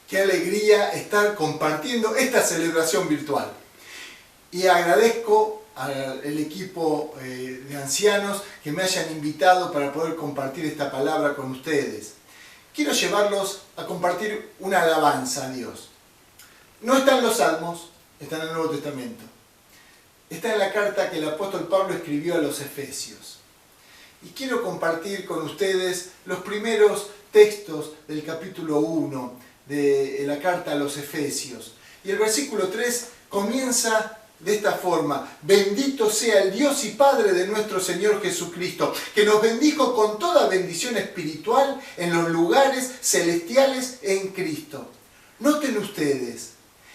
Qué alegría estar compartiendo esta celebración virtual. Y agradezco al equipo de ancianos que me hayan invitado para poder compartir esta palabra con ustedes. Quiero llevarlos a compartir una alabanza a Dios. No está en los Salmos, está en el Nuevo Testamento. Está en la carta que el apóstol Pablo escribió a los Efesios. Y quiero compartir con ustedes los primeros textos del capítulo 1 de la carta a los Efesios. Y el versículo 3 comienza de esta forma: bendito sea el Dios y Padre de nuestro Señor Jesucristo, que nos bendijo con toda bendición espiritual en los lugares celestiales en Cristo. Noten ustedes,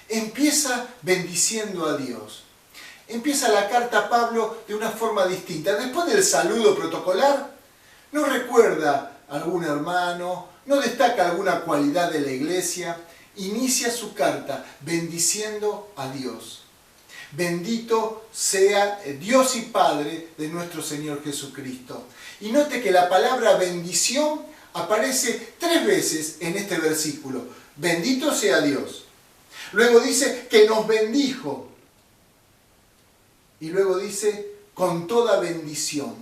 empieza bendiciendo a Dios. Empieza la carta Pablo de una forma distinta. Después del saludo protocolar, no recuerda a algún hermano, no destaca alguna cualidad de la iglesia. Inicia su carta bendiciendo a Dios. Bendito sea Dios y Padre de nuestro Señor Jesucristo. Y note que la palabra bendición aparece 3 veces en este versículo. Bendito sea Dios. Luego dice que nos bendijo. Y luego dice con toda bendición.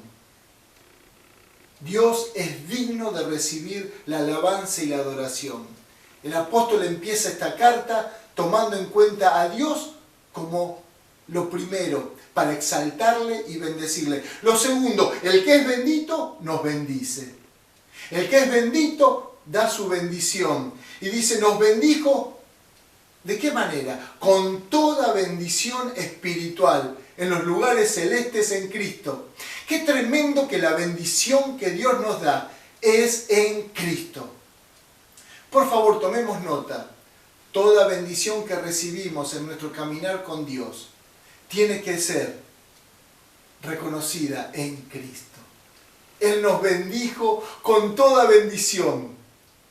Dios es digno de recibir la alabanza y la adoración. El apóstol empieza esta carta tomando en cuenta a Dios como lo primero, para exaltarle y bendecirle. Lo segundo, el que es bendito nos bendice. El que es bendito da su bendición. Y dice, nos bendijo, ¿de qué manera? Con toda bendición espiritual en los lugares celestes en Cristo. Qué tremendo que la bendición que Dios nos da es en Cristo. Por favor, tomemos nota. Toda bendición que recibimos en nuestro caminar con Dios tiene que ser reconocida en Cristo. Él nos bendijo con toda bendición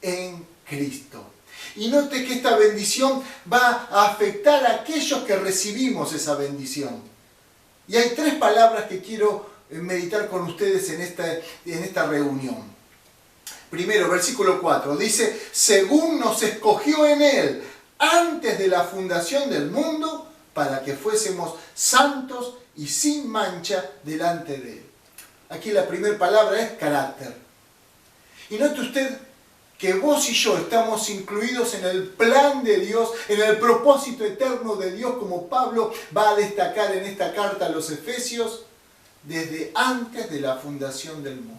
en Cristo. Y note que esta bendición va a afectar a aquellos que recibimos esa bendición. Y hay 3 palabras que quiero meditar con ustedes en esta reunión. Primero, versículo 4, dice, según nos escogió en Él antes de la fundación del mundo, para que fuésemos santos y sin mancha delante de Él. Aquí la primera palabra es carácter. Y note usted que vos y yo estamos incluidos en el plan de Dios, en el propósito eterno de Dios, como Pablo va a destacar en esta carta a los Efesios, desde antes de la fundación del mundo.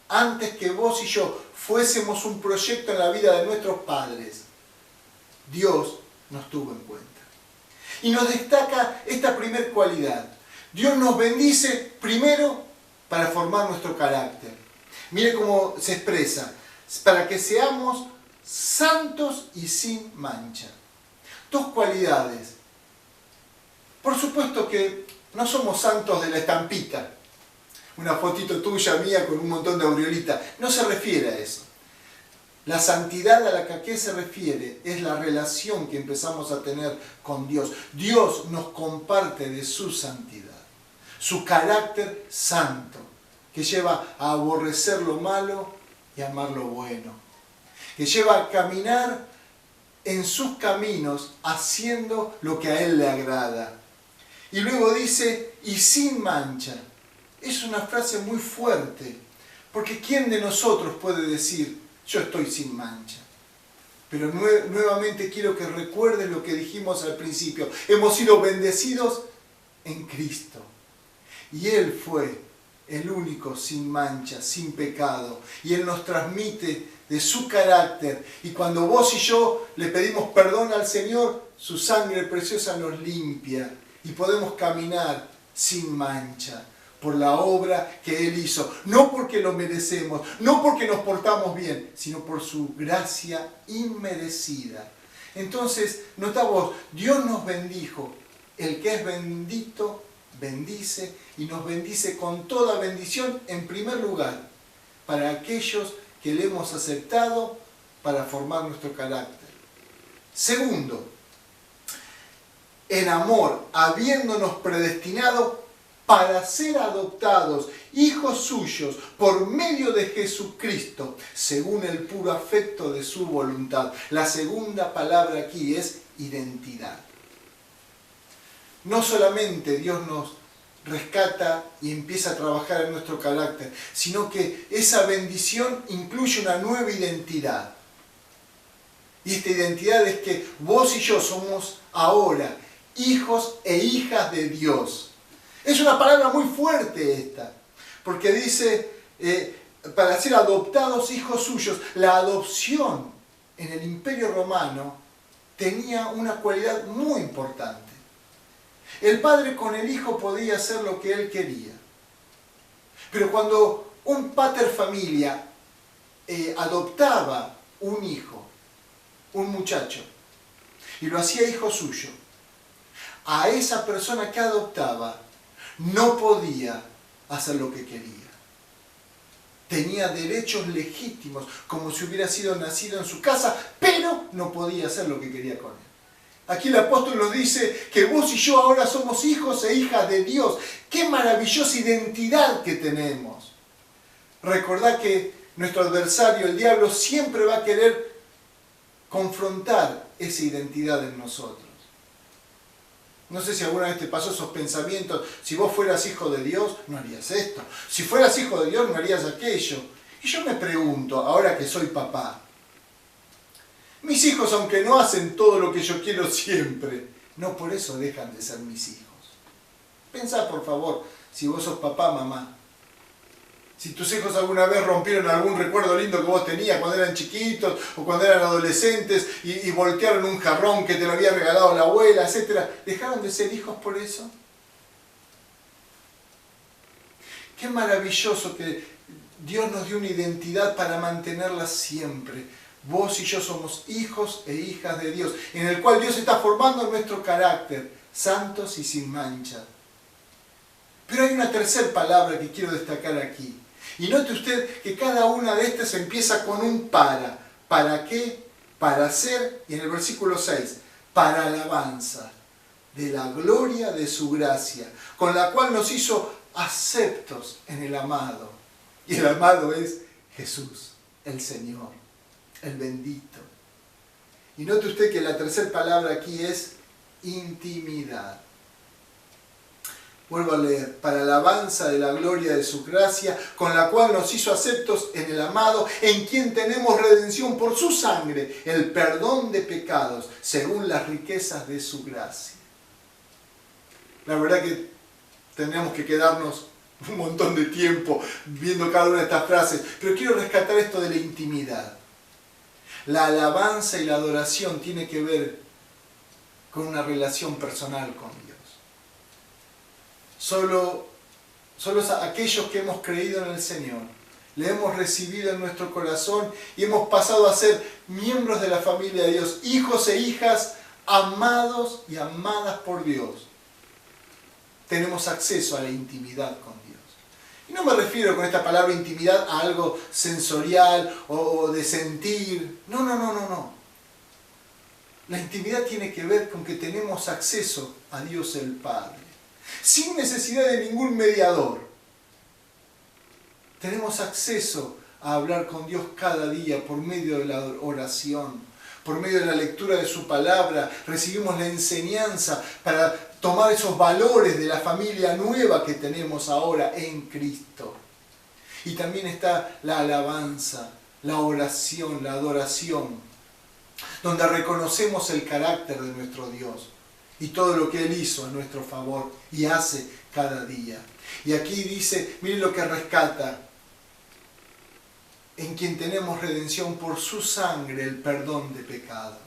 Antes que vos y yo fuésemos un proyecto en la vida de nuestros padres, Dios nos tuvo en cuenta. Y nos destaca esta primer cualidad. Dios nos bendice primero para formar nuestro carácter. Mire cómo se expresa. Para que seamos santos y sin mancha. 2 cualidades. Por supuesto que no somos santos de la estampita. Una fotito tuya, mía, con un montón de aureolita. No se refiere a eso. La santidad a la que aquí se refiere es la relación que empezamos a tener con Dios. Dios nos comparte de su santidad, su carácter santo, que lleva a aborrecer lo malo y amar lo bueno, que lleva a caminar en sus caminos haciendo lo que a Él le agrada. Y luego dice, y sin mancha. Es una frase muy fuerte, porque ¿quién de nosotros puede decir, yo estoy sin mancha? Pero nuevamente quiero que recuerden lo que dijimos al principio. Hemos sido bendecidos en Cristo. Y Él fue el único sin mancha, sin pecado. Y Él nos transmite de su carácter. Y cuando vos y yo le pedimos perdón al Señor, su sangre preciosa nos limpia. Y podemos caminar sin mancha por la obra que Él hizo. No porque lo merecemos, no porque nos portamos bien, sino por su gracia inmerecida. Entonces, nota vos, Dios nos bendijo. El que es bendito bendice y nos bendice con toda bendición, en primer lugar, para aquellos que le hemos aceptado para formar nuestro carácter. Segundo, en amor, habiéndonos predestinado para ser adoptados hijos suyos por medio de Jesucristo, según el puro afecto de su voluntad. La segunda palabra aquí es identidad. No solamente Dios nos rescata y empieza a trabajar en nuestro carácter, sino que esa bendición incluye una nueva identidad. Y esta identidad es que vos y yo somos ahora hijos e hijas de Dios. Es una palabra muy fuerte esta, porque dice para ser adoptados hijos suyos. La adopción en el Imperio Romano tenía una cualidad muy importante. El padre con el hijo podía hacer lo que él quería. Pero cuando un pater familia adoptaba un hijo, un muchacho, y lo hacía hijo suyo, a esa persona que adoptaba no podía hacer lo que quería. Tenía derechos legítimos, como si hubiera sido nacido en su casa, pero no podía hacer lo que quería con él. Aquí el apóstol nos dice que vos y yo ahora somos hijos e hijas de Dios. ¡Qué maravillosa identidad que tenemos! Recordad que nuestro adversario, el diablo, siempre va a querer confrontar esa identidad en nosotros. No sé si alguna vez te pasó esos pensamientos: si vos fueras hijo de Dios, no harías esto. Si fueras hijo de Dios, no harías aquello. Y yo me pregunto, ahora que soy papá, mis hijos, aunque no hacen todo lo que yo quiero siempre, no por eso dejan de ser mis hijos. Pensá, por favor, si vos sos papá, mamá, si tus hijos alguna vez rompieron algún recuerdo lindo que vos tenías cuando eran chiquitos o cuando eran adolescentes y voltearon un jarrón que te lo había regalado la abuela, etc. ¿Dejaron de ser hijos por eso? Qué maravilloso que Dios nos dio una identidad para mantenerla siempre. Vos y yo somos hijos e hijas de Dios, en el cual Dios está formando nuestro carácter, santos y sin mancha. Pero hay una tercera palabra que quiero destacar aquí. Y note usted que cada una de estas empieza con un para. ¿Para qué? Para hacer, y en el versículo 6, para alabanza de la gloria de su gracia, con la cual nos hizo aceptos en el amado. Y el amado es Jesús, el Señor, el bendito. Y note usted que la tercera palabra aquí es intimidad. Vuelvo a leer: para alabanza de la gloria de su gracia, con la cual nos hizo aceptos en el amado, en quien tenemos redención por su sangre, el perdón de pecados, según las riquezas de su gracia. La verdad que tendríamos que quedarnos un montón de tiempo viendo cada una de estas frases, pero quiero rescatar esto de la intimidad. La alabanza y la adoración tiene que ver con una relación personal con Dios. Solo aquellos que hemos creído en el Señor, le hemos recibido en nuestro corazón y hemos pasado a ser miembros de la familia de Dios, hijos e hijas amados y amadas por Dios, tenemos acceso a la intimidad con Dios. Y no me refiero con esta palabra intimidad a algo sensorial o de sentir. No. La intimidad tiene que ver con que tenemos acceso a Dios el Padre, sin necesidad de ningún mediador. Tenemos acceso a hablar con Dios cada día por medio de la oración, por medio de la lectura de su palabra. Recibimos la enseñanza para tomar esos valores de la familia nueva que tenemos ahora en Cristo. Y también está la alabanza, la oración, la adoración, donde reconocemos el carácter de nuestro Dios y todo lo que Él hizo a nuestro favor y hace cada día. Y aquí dice, miren lo que rescata: en quien tenemos redención por su sangre, el perdón de pecados.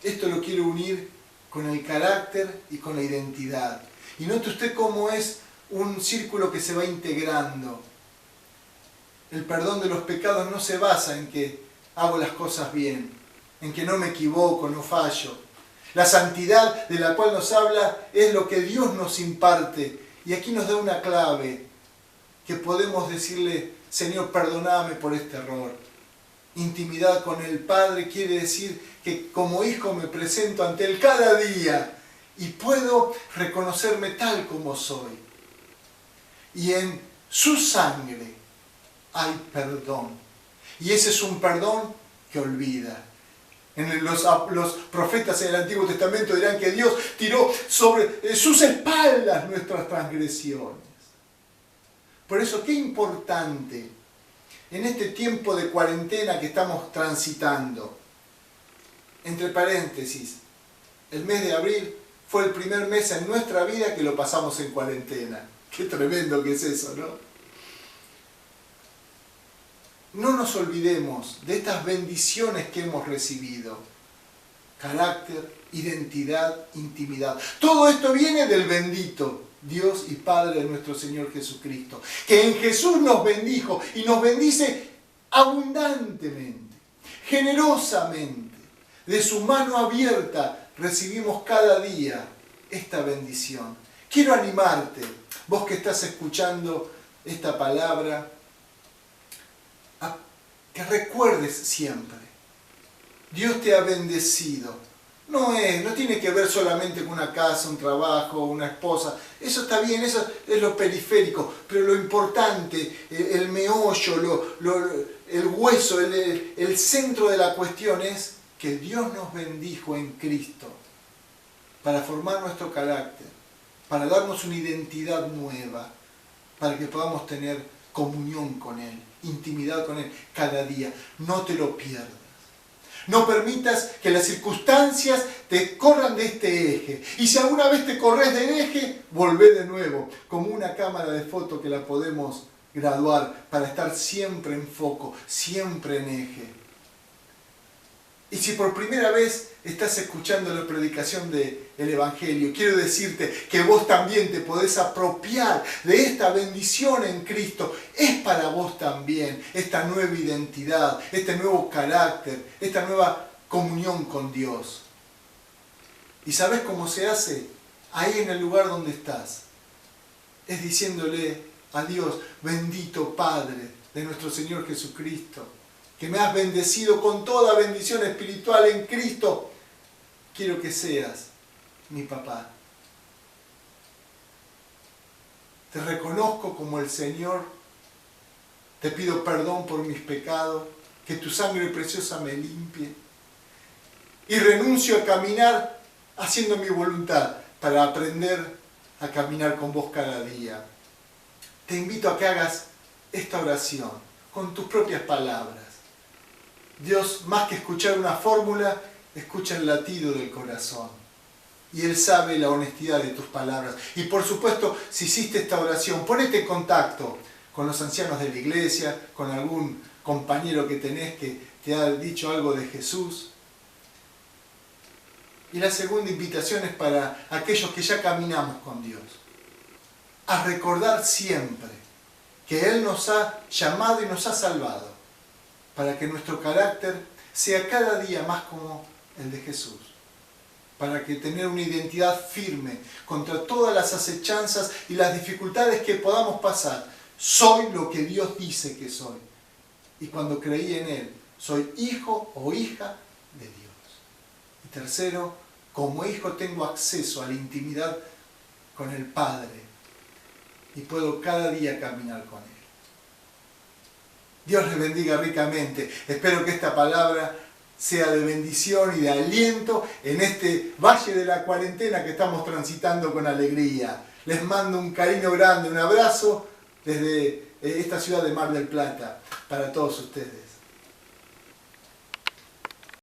Esto lo quiero unir con el carácter y con la identidad. Y note usted cómo es un círculo que se va integrando. El perdón de los pecados no se basa en que hago las cosas bien, en que no me equivoco, no fallo. La santidad de la cual nos habla es lo que Dios nos imparte. Y aquí nos da una clave que podemos decirle: Señor, perdóname por este error. Intimidad con el Padre quiere decir que como hijo me presento ante Él cada día y puedo reconocerme tal como soy. y en su sangre hay perdón. Y ese es un perdón que olvida. Los profetas en el Antiguo Testamento dirán que Dios tiró sobre sus espaldas nuestras transgresiones. Por eso, qué importante en este tiempo de cuarentena que estamos transitando. Entre paréntesis, el mes de abril fue el primer mes en nuestra vida que lo pasamos en cuarentena. Qué tremendo que es eso, ¿no? No nos olvidemos de estas bendiciones que hemos recibido. Carácter, identidad, intimidad. Todo esto viene del bendito Dios y Padre de nuestro Señor Jesucristo, que en Jesús nos bendijo y nos bendice abundantemente, generosamente. De su mano abierta recibimos cada día esta bendición. Quiero animarte, vos que estás escuchando esta palabra, a que recuerdes siempre, Dios te ha bendecido. No tiene que ver solamente con una casa, un trabajo, una esposa. Eso está bien, eso es lo periférico. Pero lo importante, el meollo, el hueso, el centro de la cuestión es que Dios nos bendijo en Cristo para formar nuestro carácter, para darnos una identidad nueva, para que podamos tener comunión con Él, intimidad con Él cada día. No te lo pierdas. No permitas que las circunstancias te corran de este eje. Y si alguna vez te corres del eje, volvé de nuevo, como una cámara de foto que la podemos graduar para estar siempre en foco, siempre en eje. Y si por primera vez estás escuchando la predicación del Evangelio, quiero decirte que vos también te podés apropiar de esta bendición en Cristo. Es para vos también esta nueva identidad, este nuevo carácter, esta nueva comunión con Dios. ¿Y sabés cómo se hace? Ahí en el lugar donde estás. Es diciéndole a Dios, bendito Padre de nuestro Señor Jesucristo, que me has bendecido con toda bendición espiritual en Cristo. Quiero que seas mi papá. Te reconozco como el Señor. Te pido perdón por mis pecados. Que tu sangre preciosa me limpie. Y renuncio a caminar haciendo mi voluntad para aprender a caminar con vos cada día. Te invito a que hagas esta oración con tus propias palabras. Dios, más que escuchar una fórmula, escucha el latido del corazón. Y Él sabe la honestidad de tus palabras. Y por supuesto, si hiciste esta oración, ponete en contacto con los ancianos de la iglesia, con algún compañero que tenés que te ha dicho algo de Jesús. Y la segunda invitación es para aquellos que ya caminamos con Dios. A recordar siempre que Él nos ha llamado y nos ha salvado, para que nuestro carácter sea cada día más como el de Jesús. Para que tener una identidad firme contra todas las acechanzas y las dificultades que podamos pasar. Soy lo que Dios dice que soy. Y cuando creí en Él, soy hijo o hija de Dios. Y tercero, como hijo tengo acceso a la intimidad con el Padre. Y puedo cada día caminar con Él. Dios les bendiga ricamente. Espero que esta palabra sea de bendición y de aliento en este valle de la cuarentena que estamos transitando con alegría. Les mando un cariño grande, un abrazo desde esta ciudad de Mar del Plata para todos ustedes.